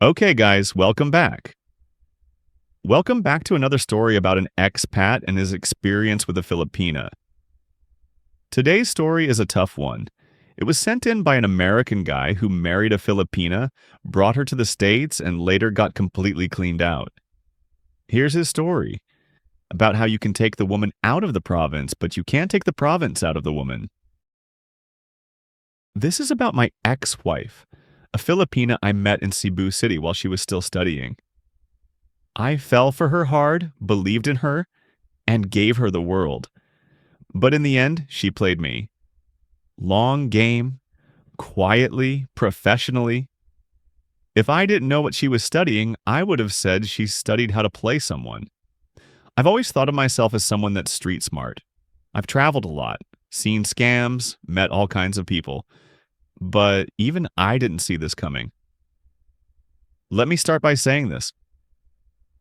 Okay, guys, welcome back. Welcome back to another story about an expat and his experience with a Filipina. Today's story is a tough one. It was sent in by an American guy who married a Filipina, brought her to the States, and later got completely cleaned out. Here's his story about how you can take the woman out of the province, but you can't take the province out of the woman. This is about my ex-wife, a Filipina I met in Cebu City while she was still studying. I fell for her hard, believed in her, and gave her the world. But in the end, she played me. Long game, quietly, professionally. If I didn't know what she was studying, I would have said she studied how to play someone. I've always thought of myself as someone that's street smart. I've traveled a lot, seen scams, met all kinds of people. But even I didn't see this coming. Let me start by saying this.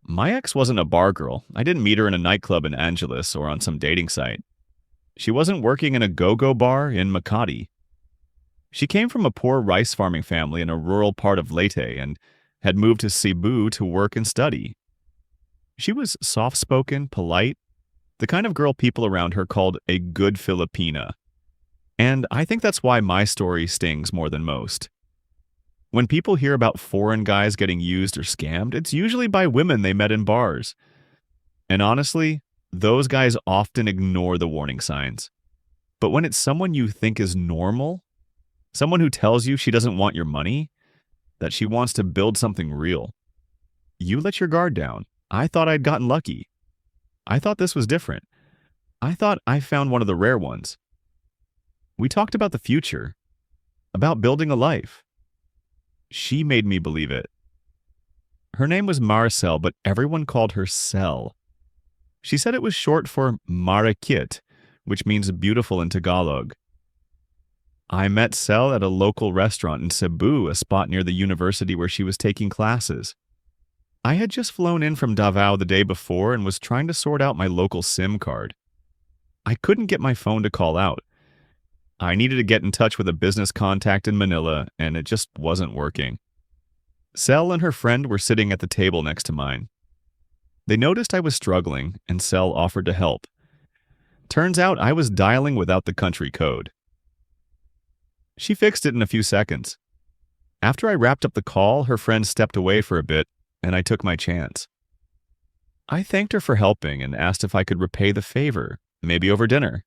My ex wasn't a bar girl. I didn't meet her in a nightclub in Angeles or on some dating site. She wasn't working in a go-go bar in Makati. She came from a poor rice farming family in a rural part of Leyte and had moved to Cebu to work and study. She was soft-spoken, polite, the kind of girl people around her called a good Filipina. And I think that's why my story stings more than most. When people hear about foreign guys getting used or scammed, it's usually by women they met in bars. And honestly, those guys often ignore the warning signs. But when it's someone you think is normal, someone who tells you she doesn't want your money, that she wants to build something real, you let your guard down. I thought I'd gotten lucky. I thought this was different. I thought I found one of the rare ones. We talked about the future, about building a life. She made me believe it. Her name was Maricel, but everyone called her Cel. She said it was short for Marikit, which means beautiful in Tagalog. I met Cel at a local restaurant in Cebu, a spot near the university where she was taking classes. I had just flown in from Davao the day before and was trying to sort out my local SIM card. I couldn't get my phone to call out. I needed to get in touch with a business contact in Manila, and it just wasn't working. Cel and her friend were sitting at the table next to mine. They noticed I was struggling, and Cel offered to help. Turns out I was dialing without the country code. She fixed it in a few seconds. After I wrapped up the call, her friend stepped away for a bit, and I took my chance. I thanked her for helping and asked if I could repay the favor, maybe over dinner.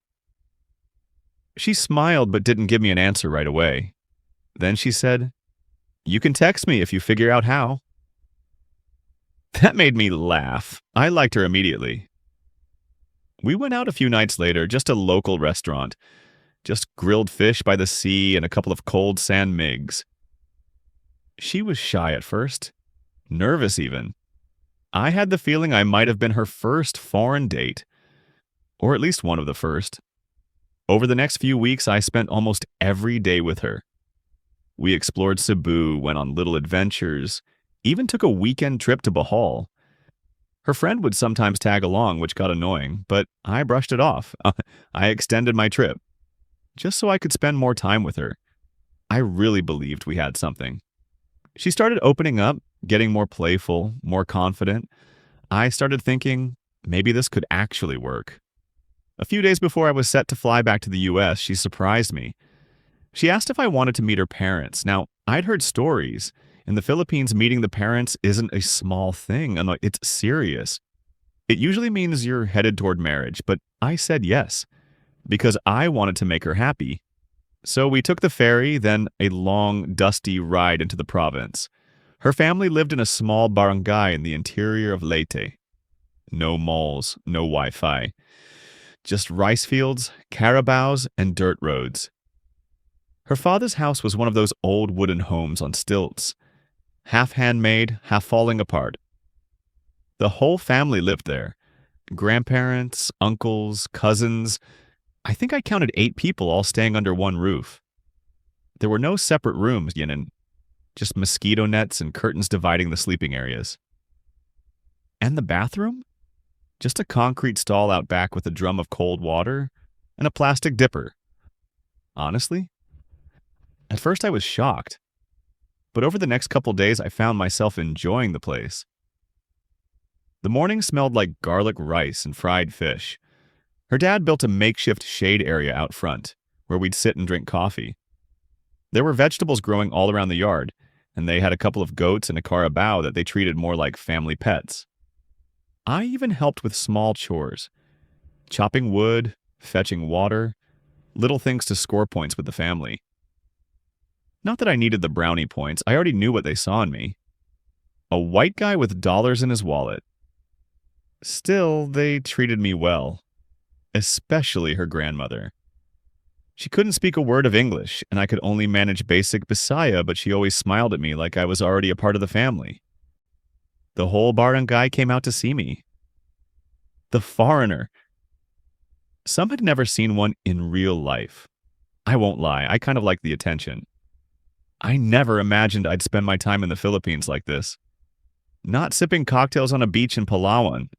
She smiled but didn't give me an answer right away. Then she said, "You can text me if you figure out how." That made me laugh. I liked her immediately. We went out a few nights later, just a local restaurant. Just grilled fish by the sea and a couple of cold sand migs. She was shy at first, nervous even. I had the feeling I might have been her first foreign date, or at least one of the first. Over the next few weeks, I spent almost every day with her. We explored Cebu, went on little adventures, even took a weekend trip to Bohol. Her friend would sometimes tag along, which got annoying, but I brushed it off. I extended my trip, just so I could spend more time with her. I really believed we had something. She started opening up, getting more playful, more confident. I started thinking, maybe this could actually work. A few days before I was set to fly back to the US, she surprised me. She asked if I wanted to meet her parents. Now, I'd heard stories. In the Philippines, meeting the parents isn't a small thing, and it's serious. It usually means you're headed toward marriage, but I said yes, because I wanted to make her happy. So we took the ferry, then a long, dusty ride into the province. Her family lived in a small barangay in the interior of Leyte. No malls, no Wi-Fi. Just rice fields, carabaos, and dirt roads. Her father's house was one of those old wooden homes on stilts, half handmade, half falling apart. The whole family lived there. Grandparents, uncles, cousins. I think I counted 8 people all staying under one roof. There were no separate rooms, just mosquito nets and curtains dividing the sleeping areas. And the bathroom? Just a concrete stall out back with a drum of cold water and a plastic dipper. Honestly, at first I was shocked. but over the next couple days I found myself enjoying the place. The morning smelled like garlic rice and fried fish. Her dad built a makeshift shade area out front, where we'd sit and drink coffee. There were vegetables growing all around the yard, and they had a couple of goats and a carabao that they treated more like family pets. I even helped with small chores, chopping wood, fetching water, little things to score points with the family. Not that I needed the brownie points, I already knew what they saw in me. A white guy with dollars in his wallet. Still, they treated me well, especially her grandmother. She couldn't speak a word of English, and I could only manage basic Bisaya, but she always smiled at me like I was already a part of the family. The whole barangay came out to see me. The foreigner. Some had never seen one in real life. I won't lie, I kind of liked the attention. I never imagined I'd spend my time in the Philippines like this. Not sipping cocktails on a beach in Palawan,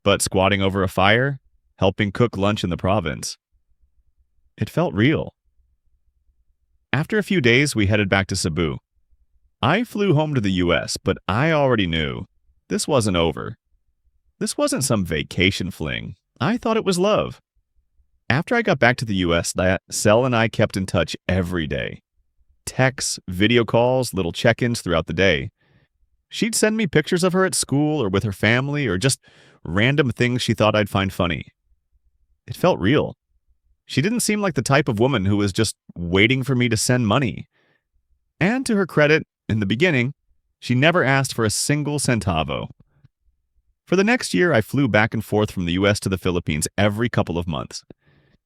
but squatting over a fire, helping cook lunch in the province. It felt real. After a few days, we headed back to Cebu. I flew home to the US, but I already knew this wasn't over. This wasn't some vacation fling. I thought it was love. After I got back to the US, Sel and I kept in touch every day. Texts, video calls, little check-ins throughout the day. She'd send me pictures of her at school or with her family or just random things she thought I'd find funny. It felt real. She didn't seem like the type of woman who was just waiting for me to send money. And to her credit, in the beginning, she never asked for a single centavo. For the next year, I flew back and forth from the US to the Philippines every couple of months.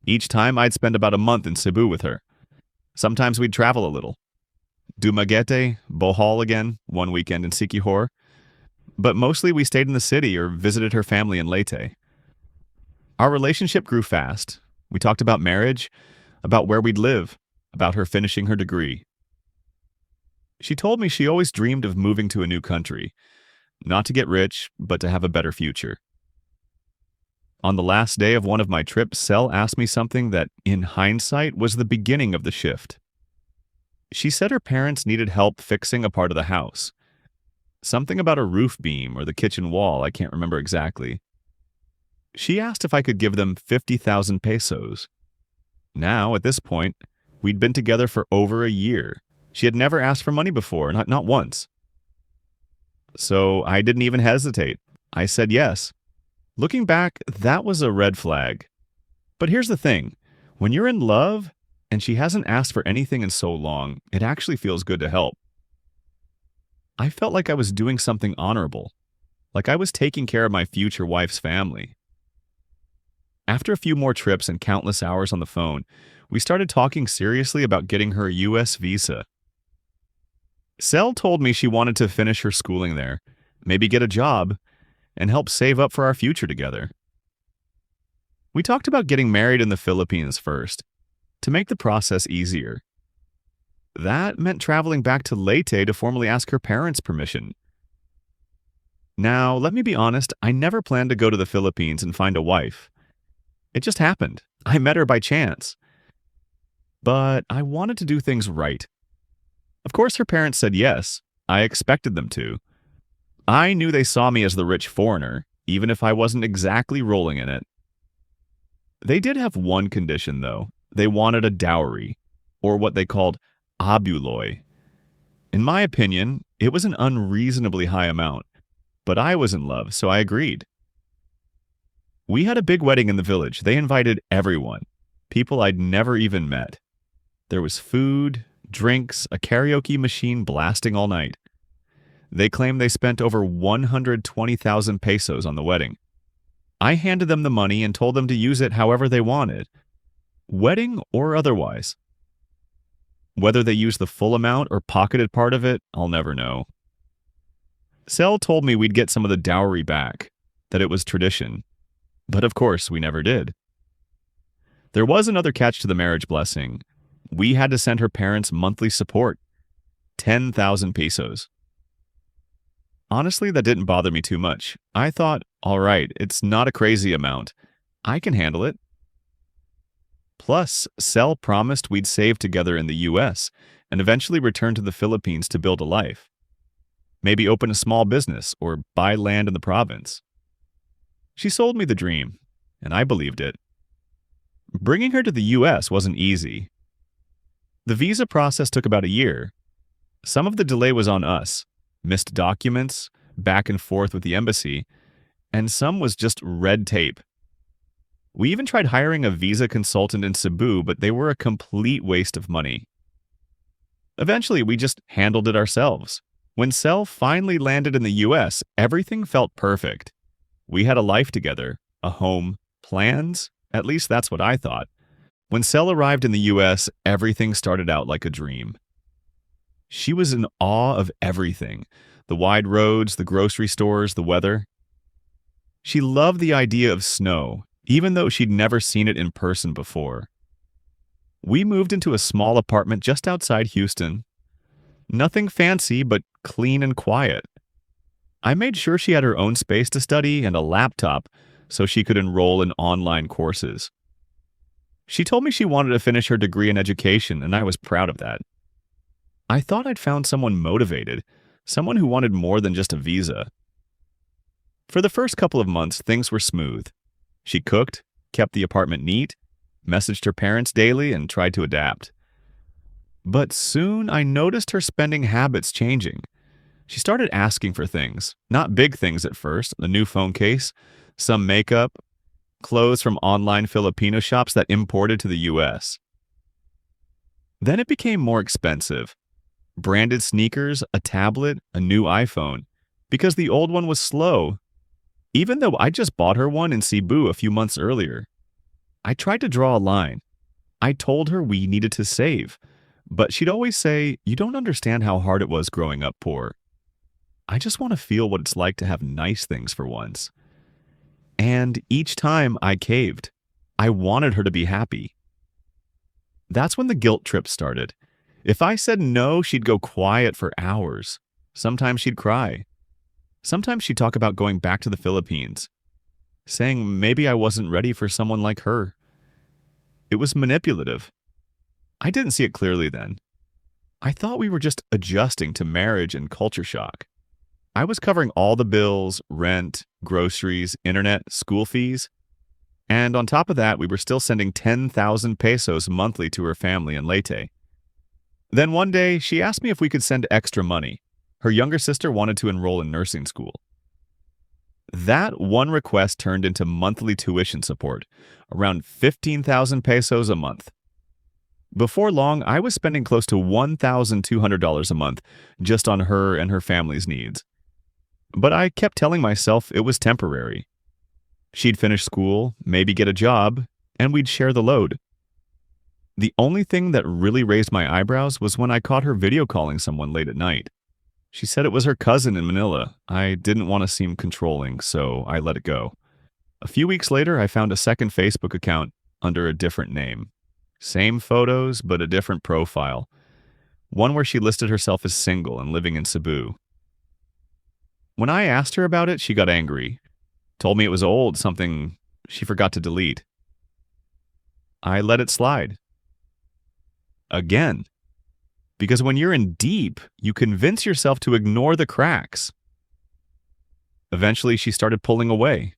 Each time, I'd spend about a month in Cebu with her. Sometimes we'd travel a little. Dumaguete, Bohol again, one weekend in Siquijor. But mostly we stayed in the city or visited her family in Leyte. Our relationship grew fast. We talked about marriage, about where we'd live, about her finishing her degree. She told me she always dreamed of moving to a new country, not to get rich, but to have a better future. On the last day of one of my trips, Sel asked me something that, in hindsight, was the beginning of the shift. She said her parents needed help fixing a part of the house. Something about a roof beam or the kitchen wall, I can't remember exactly. She asked if I could give them 50,000 pesos. Now, at this point, we'd been together for over a year. She had never asked for money before, not once. So I didn't even hesitate. I said yes. Looking back, that was a red flag. But here's the thing. When you're in love, and she hasn't asked for anything in so long, it actually feels good to help. I felt like I was doing something honorable, like I was taking care of my future wife's family. After a few more trips and countless hours on the phone, we started talking seriously about getting her a US visa. Sel told me she wanted to finish her schooling there, maybe get a job, and help save up for our future together. We talked about getting married in the Philippines first, to make the process easier. That meant traveling back to Leyte to formally ask her parents' permission. Now, let me be honest, I never planned to go to the Philippines and find a wife. It just happened. I met her by chance. But I wanted to do things right. Of course, her parents said yes. I expected them to. I knew they saw me as the rich foreigner, even if I wasn't exactly rolling in it. They did have one condition, though. They wanted a dowry, or what they called abuloy. In my opinion, it was an unreasonably high amount, but I was in love, so I agreed. We had a big wedding in the village. They invited everyone, people I'd never even met. There was food, drinks, a karaoke machine blasting all night. They claimed they spent over 120,000 pesos on the wedding. I handed them the money and told them to use it however they wanted, wedding or otherwise. Whether they used the full amount or pocketed part of it, I'll never know. Sel told me we'd get some of the dowry back, that it was tradition. But of course, we never did. There was another catch to the marriage blessing. We had to send her parents monthly support, 10,000 pesos. Honestly, that didn't bother me too much. I thought, all right, it's not a crazy amount. I can handle it. Plus, Sel promised we'd save together in the US, and eventually return to the Philippines to build a life. Maybe open a small business or buy land in the province. She sold me the dream, and I believed it. Bringing her to the US wasn't easy. The visa process took about a year. Some of the delay was on us, missed documents, back and forth with the embassy, and some was just red tape. We even tried hiring a visa consultant in Cebu, but they were a complete waste of money. Eventually, we just handled it ourselves. When Cel finally landed in the US, everything felt perfect. We had a life together, a home, plans, at least that's what I thought. When Cel arrived in the US, everything started out like a dream. She was in awe of everything, the wide roads, the grocery stores, the weather. She loved the idea of snow, even though she'd never seen it in person before. We moved into a small apartment just outside Houston. Nothing fancy, but clean and quiet. I made sure she had her own space to study and a laptop so she could enroll in online courses. She told me she wanted to finish her degree in education, and I was proud of that. I thought I'd found someone motivated, someone who wanted more than just a visa. For the first couple of months, things were smooth. She cooked, kept the apartment neat, messaged her parents daily, and tried to adapt. But soon I noticed her spending habits changing. She started asking for things, not big things at first, a new phone case, some makeup, clothes from online Filipino shops that imported to the US. Then it became more expensive. Branded sneakers, a tablet, a new iPhone, because the old one was slow, even though I just bought her one in Cebu a few months earlier. I tried to draw a line. I told her we needed to save, but she'd always say, "You don't understand how hard it was growing up poor. I just want to feel what it's like to have nice things for once." And each time I caved. I wanted her to be happy. That's when the guilt trip started. If I said no, she'd go quiet for hours. Sometimes she'd cry. Sometimes she'd talk about going back to the Philippines, saying maybe I wasn't ready for someone like her. It was manipulative. I didn't see it clearly then. I thought we were just adjusting to marriage and culture shock. I was covering all the bills, rent, groceries, internet, school fees. And on top of that, we were still sending 10,000 pesos monthly to her family in Leyte. Then one day, she asked me if we could send extra money. Her younger sister wanted to enroll in nursing school. That one request turned into monthly tuition support, around 15,000 pesos a month. Before long, I was spending close to $1,200 a month just on her and her family's needs. But I kept telling myself it was temporary. She'd finish school, maybe get a job, and we'd share the load. The only thing that really raised my eyebrows was when I caught her video calling someone late at night. She said it was her cousin in Manila. I didn't want to seem controlling, so I let it go. A few weeks later, I found a second Facebook account under a different name. Same photos, but a different profile. One where she listed herself as single and living in Cebu. When I asked her about it, she got angry. Told me it was old, something she forgot to delete. I let it slide. Again. Because when you're in deep, you convince yourself to ignore the cracks. Eventually, she started pulling away.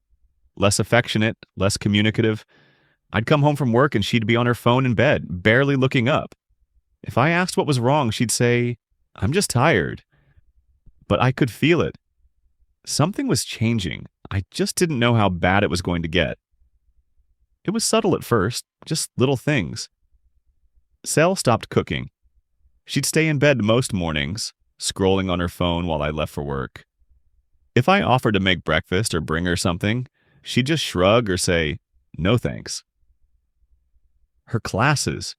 Less affectionate, less communicative. I'd come home from work and she'd be on her phone in bed, barely looking up. If I asked what was wrong, she'd say, "I'm just tired." But I could feel it. Something was changing. I just didn't know how bad it was going to get. It was subtle at first, just little things. Cel stopped cooking. She'd stay in bed most mornings, scrolling on her phone while I left for work. If I offered to make breakfast or bring her something, she'd just shrug or say, "No thanks." Her classes.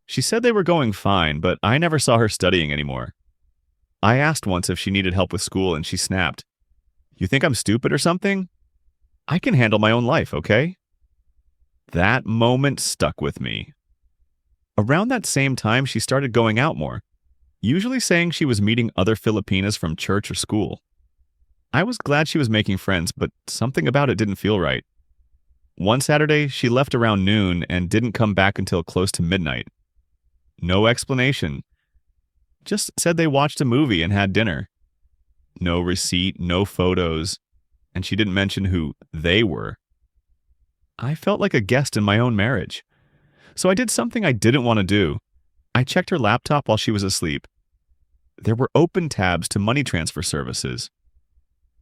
She said they were going fine, but I never saw her studying anymore. I asked once if she needed help with school and she snapped, "You think I'm stupid or something? I can handle my own life, okay?" That moment stuck with me. Around that same time, she started going out more, usually saying she was meeting other Filipinas from church or school. I was glad she was making friends, but something about it didn't feel right. One Saturday, she left around noon and didn't come back until close to midnight. No explanation, Just said they watched a movie and had dinner. No receipt, no photos, and she didn't mention who they were. I felt like a guest in my own marriage. So I did something I didn't want to do. I checked her laptop while she was asleep. There were open tabs to money transfer services.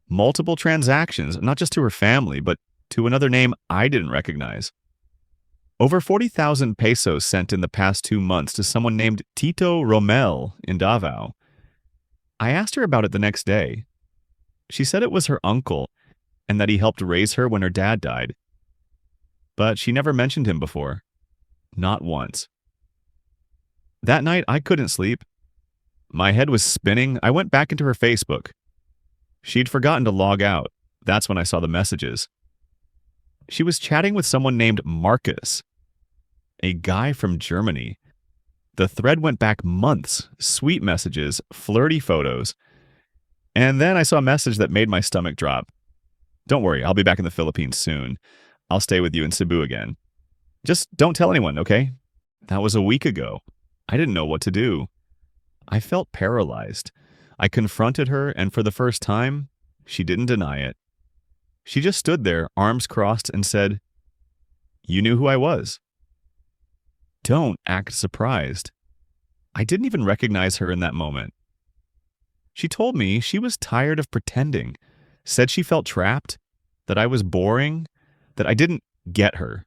Multiple transactions, not just to her family, but to another name I didn't recognize. Over 40,000 pesos sent in the past 2 months to someone named Tito Romel in Davao. I asked her about it the next day. She said it was her uncle and that he helped raise her when her dad died. But she never mentioned him before. Not once. That night, I couldn't sleep. My head was spinning. I went back into her Facebook. She'd forgotten to log out. That's when I saw the messages. She was chatting with someone named Marcus, a guy from Germany. The thread went back months, sweet messages, flirty photos. And then I saw a message that made my stomach drop. Don't worry, I'll be back in the Philippines soon. I'll stay with you in Cebu again. Just don't tell anyone, okay? That was a week ago. I didn't know what to do. I felt paralyzed. I confronted her, and for the first time, she didn't deny it. She just stood there, arms crossed, and said, "You knew who I was." Don't act surprised. I didn't even recognize her in that moment. She told me she was tired of pretending, said she felt trapped, that I was boring, that I didn't get her.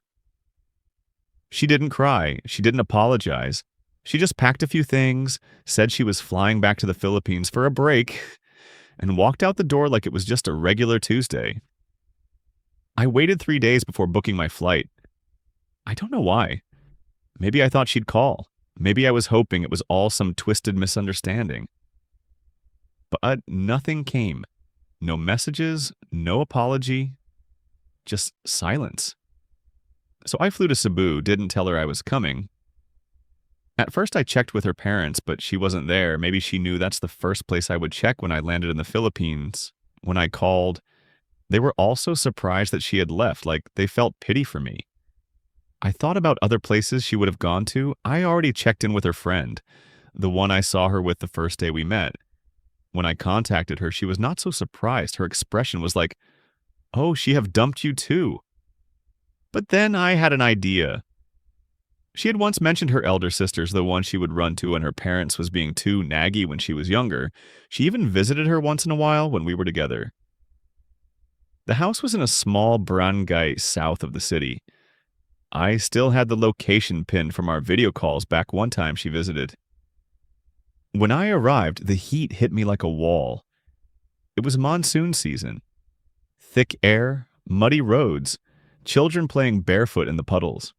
She didn't cry. She didn't apologize. She just packed a few things, said she was flying back to the Philippines for a break, and walked out the door like it was just a regular Tuesday. I waited 3 days before booking my flight. I don't know why. Maybe I thought she'd call. Maybe I was hoping it was all some twisted misunderstanding. But nothing came. No messages, no apology, just silence. So I flew to Cebu, didn't tell her I was coming. At first I checked with her parents, but she wasn't there. Maybe she knew that's the first place I would check when I landed in the Philippines. When I called, they were also surprised that she had left, like they felt pity for me. I thought about other places she would have gone to. I already checked in with her friend, the one I saw her with the first day we met. When I contacted her, she was not so surprised. Her expression was like, "Oh, she have dumped you too." But then I had an idea. She had once mentioned her elder sisters, the one she would run to when her parents was being too naggy when she was younger. She even visited her once in a while when we were together. The house was in a small barangay south of the city. I still had the location pinned from our video calls back one time she visited. When I arrived, the heat hit me like a wall. It was monsoon season. Thick air, muddy roads, children playing barefoot in the puddles.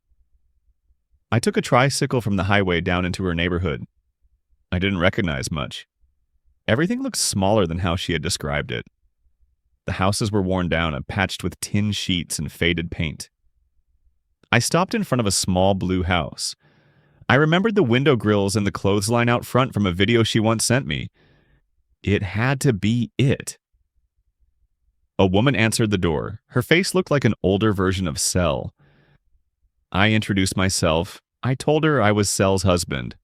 I took a tricycle from the highway down into her neighborhood. I didn't recognize much. Everything looked smaller than how she had described it. The houses were worn down and patched with tin sheets and faded paint. I stopped in front of a small blue house. I remembered the window grills and the clothesline out front from a video she once sent me. It had to be it. A woman answered the door. Her face looked like an older version of Cell. I introduced myself. I told her I was Cell's husband.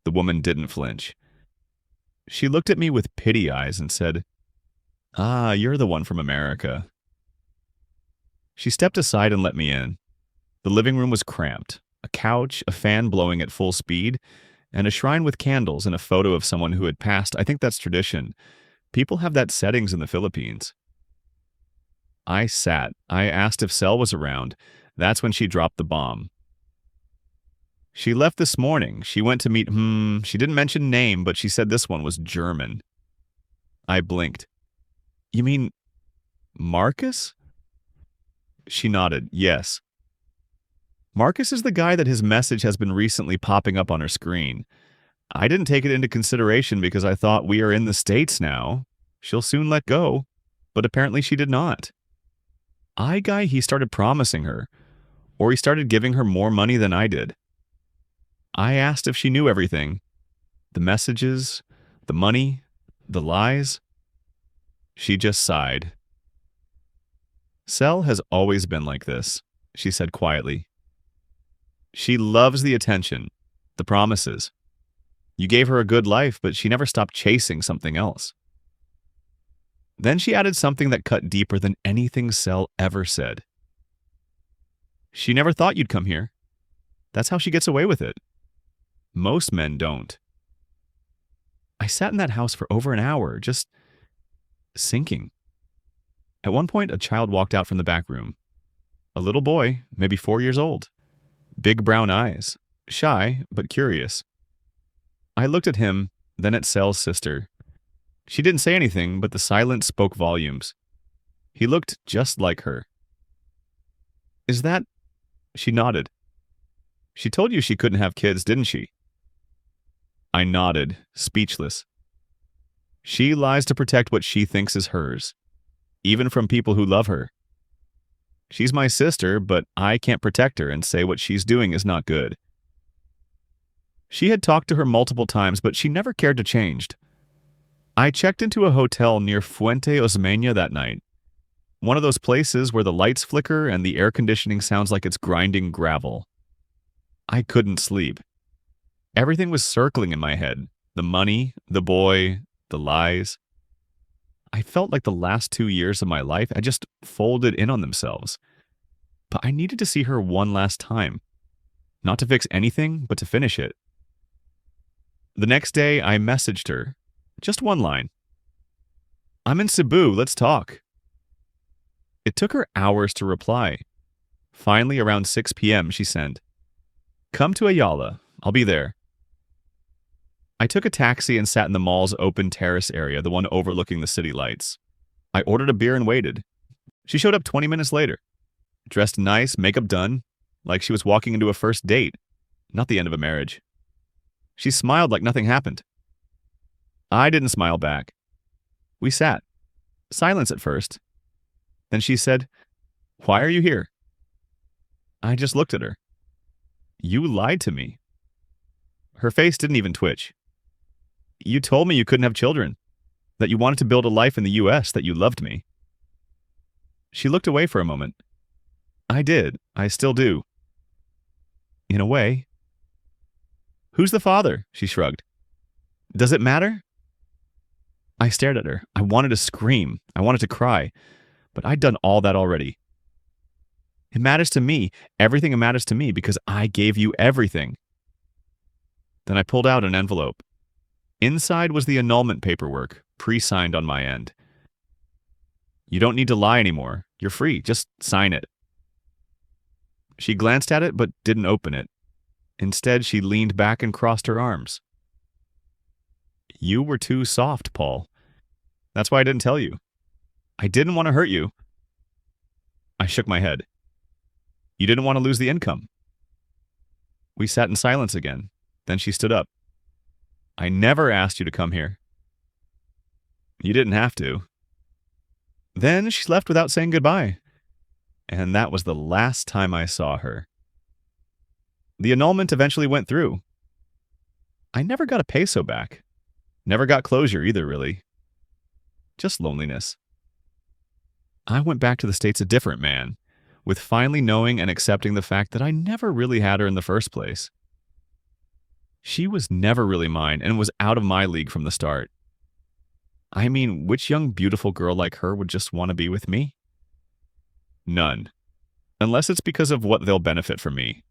The woman didn't flinch. She looked at me with pity eyes and said, "Ah, you're the one from America." She stepped aside and let me in. The living room was cramped. A couch, a fan blowing at full speed, and a shrine with candles and a photo of someone who had passed. I think that's tradition. People have that settings in the Philippines. I sat. I asked if Cell was around. That's when she dropped the bomb. She left this morning. She went to meet, she didn't mention name, but she said this one was German. I blinked. "You mean Marcus?" She nodded. "Yes. Marcus is the guy that his message has been recently popping up on her screen. I didn't take it into consideration because I thought we are in the States now. She'll soon let go. But apparently she did not. He started promising her, or he started giving her more money than I did. I asked if she knew everything. The messages, the money, the lies. She just sighed. Cell has always been like this, she said quietly. She loves the attention, the promises. You gave her a good life, but she never stopped chasing something else. Then she added something that cut deeper than anything Sel ever said. She never thought you'd come here. That's how she gets away with it. Most men don't. I sat in that house for over an hour, just sinking. At one point, a child walked out from the back room. A little boy, maybe 4 years old. Big brown eyes. Shy, but curious. I looked at him, then at Sel's sister. She didn't say anything, but the silence spoke volumes. He looked just like her. Is that... She nodded. She told you she couldn't have kids, didn't she? I nodded, speechless. She lies to protect what she thinks is hers, even from people who love her. She's my sister, but I can't protect her and say what she's doing is not good. She had talked to her multiple times, but she never cared to change. I checked into a hotel near Fuente Osmeña that night. One of those places where the lights flicker and the air conditioning sounds like it's grinding gravel. I couldn't sleep. Everything was circling in my head. The money, the boy, the lies. I felt like the last 2 years of my life had just folded in on themselves. But I needed to see her one last time. Not to fix anything, but to finish it. The next day, I messaged her. Just one line. I'm in Cebu, let's talk. It took her hours to reply. Finally, around 6 p.m., she sent, Come to Ayala, I'll be there. I took a taxi and sat in the mall's open terrace area, the one overlooking the city lights. I ordered a beer and waited. She showed up 20 minutes later. Dressed nice, makeup done, like she was walking into a first date, not the end of a marriage. She smiled like nothing happened. I didn't smile back. We sat. Silence at first. Then she said, Why are you here? I just looked at her. You lied to me. Her face didn't even twitch. You told me you couldn't have children, that you wanted to build a life in the U.S., that you loved me. She looked away for a moment. I did. I still do. In a way. Who's the father? She shrugged. Does it matter? I stared at her. I wanted to scream. I wanted to cry. But I'd done all that already. It matters to me. Everything matters to me because I gave you everything. Then I pulled out an envelope. Inside was the annulment paperwork, pre-signed on my end. You don't need to lie anymore. You're free. Just sign it. She glanced at it but didn't open it. Instead, she leaned back and crossed her arms. You were too soft, Paul. That's why I didn't tell you. I didn't want to hurt you. I shook my head. You didn't want to lose the income. We sat in silence again. Then she stood up. I never asked you to come here. You didn't have to. Then she left without saying goodbye. And that was the last time I saw her. The annulment eventually went through. I never got a peso back. Never got closure either, really. Just loneliness. I went back to the States a different man, with finally knowing and accepting the fact that I never really had her in the first place. She was never really mine and was out of my league from the start. I mean, which young, beautiful girl like her would just want to be with me? None. Unless it's because of what they'll benefit from me.